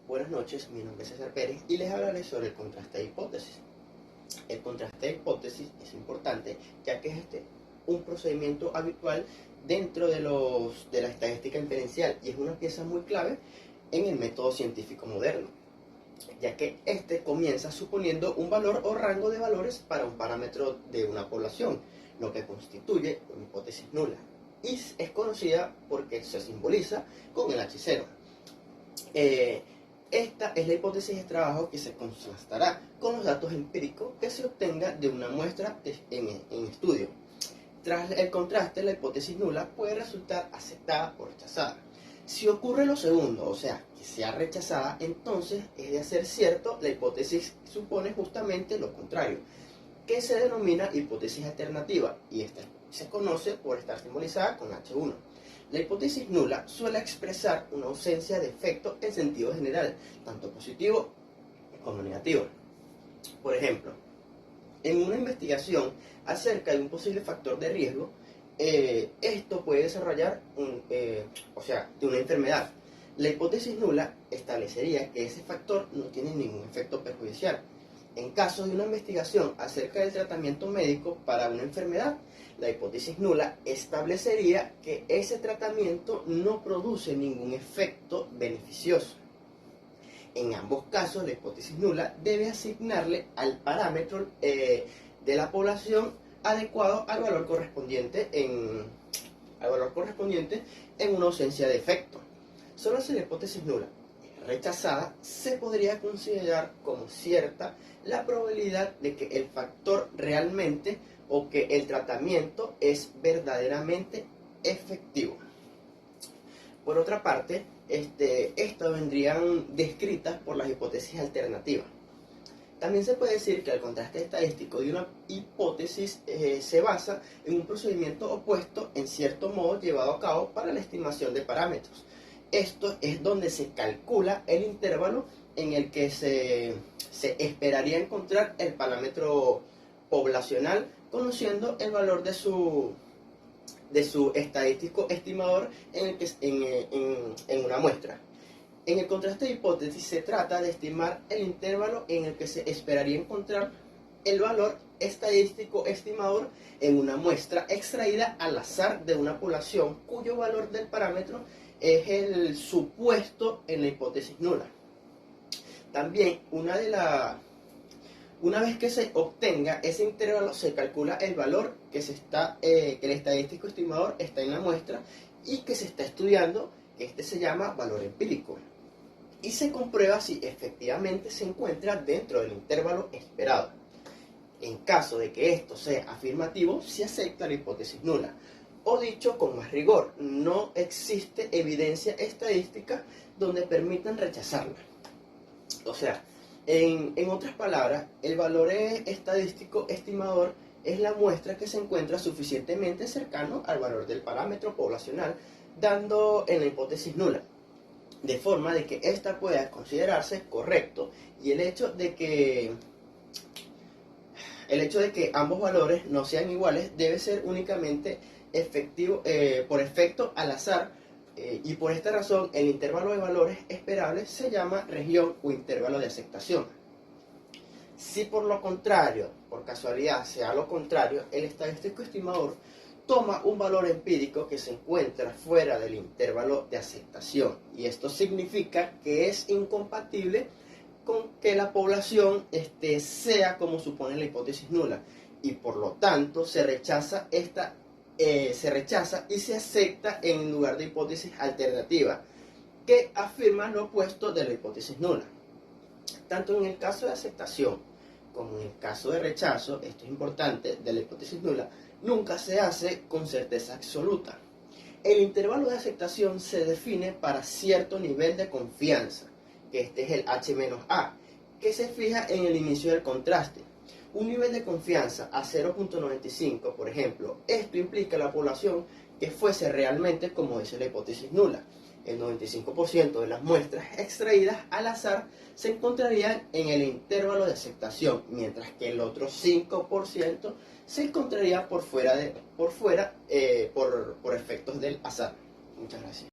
Buenas noches, mi nombre es César Pérez y les hablaré sobre el contraste de hipótesis. El contraste de hipótesis es importante ya que es un procedimiento habitual dentro de la estadística inferencial y es una pieza muy clave en el método científico moderno, ya que comienza suponiendo un valor o rango de valores para un parámetro de una población, lo que constituye una hipótesis nula, y es conocida porque se simboliza con el H0. Esta es la hipótesis de trabajo que se contrastará con los datos empíricos que se obtenga de una muestra en estudio. Tras el contraste, la hipótesis nula puede resultar aceptada o rechazada. Si ocurre lo segundo, o sea, que sea rechazada, entonces es de ser cierto, la hipótesis supone justamente lo contrario, que se denomina hipótesis alternativa, y esta se conoce por estar simbolizada con H1. La hipótesis nula suele expresar una ausencia de efecto en sentido general, tanto positivo como negativo. Por ejemplo, en una investigación acerca de un posible factor de riesgo, esto puede desarrollar de una enfermedad. La hipótesis nula establecería que ese factor no tiene ningún efecto perjudicial. En caso de una investigación acerca del tratamiento médico para una enfermedad, la hipótesis nula establecería que ese tratamiento no produce ningún efecto beneficioso. En ambos casos, la hipótesis nula debe asignarle al parámetro de la población adecuado al valor correspondiente en una ausencia de efecto. Solo si la hipótesis nula es rechazada, se podría considerar como cierta la probabilidad de que el factor realmente o que el tratamiento es verdaderamente efectivo. Por otra parte, estas vendrían descritas por las hipótesis alternativas. También se puede decir que el contraste estadístico de una hipótesis se basa en un procedimiento opuesto, en cierto modo llevado a cabo para la estimación de parámetros. Esto es donde se calcula el intervalo en el que se esperaría encontrar el parámetro poblacional, conociendo el valor de su estadístico estimador en una muestra. En el contraste de hipótesis se trata de estimar el intervalo en el que se esperaría encontrar el valor estadístico estimador en una muestra extraída al azar de una población cuyo valor del parámetro es el supuesto en la hipótesis nula. También, una vez que se obtenga ese intervalo, se calcula el valor que el estadístico estimador está en la muestra y que se está estudiando. Este se llama valor empírico. Y se comprueba si efectivamente se encuentra dentro del intervalo esperado. En caso de que esto sea afirmativo, se acepta la hipótesis nula. O dicho con más rigor, no existe evidencia estadística donde permitan rechazarla. O sea, en otras palabras, el valor estadístico estimador es la muestra que se encuentra suficientemente cercano al valor del parámetro poblacional, dando en la hipótesis nula, de forma de que ésta pueda considerarse correcto, y el hecho de que ambos valores no sean iguales debe ser únicamente efectivo por efecto al azar, y por esta razón el intervalo de valores esperables se llama región o intervalo de aceptación. Si por lo contrario, por casualidad sea lo contrario, el estadístico estimador toma un valor empírico que se encuentra fuera del intervalo de aceptación, y esto significa que es incompatible con que la población sea como supone la hipótesis nula, y por lo tanto se rechaza y se acepta en lugar de hipótesis alternativa, que afirma lo opuesto de la hipótesis nula. Tanto en el caso de aceptación como en el caso de rechazo, esto es importante, de la hipótesis nula, nunca se hace con certeza absoluta. El intervalo de aceptación se define para cierto nivel de confianza, que es el H-A, que se fija en el inicio del contraste. Un nivel de confianza a 0.95, por ejemplo, esto implica la población que fuese realmente como dice la hipótesis nula. El 95% de las muestras extraídas al azar se encontrarían en el intervalo de aceptación, mientras que el otro 5% se encontraría por efectos del azar. Muchas gracias.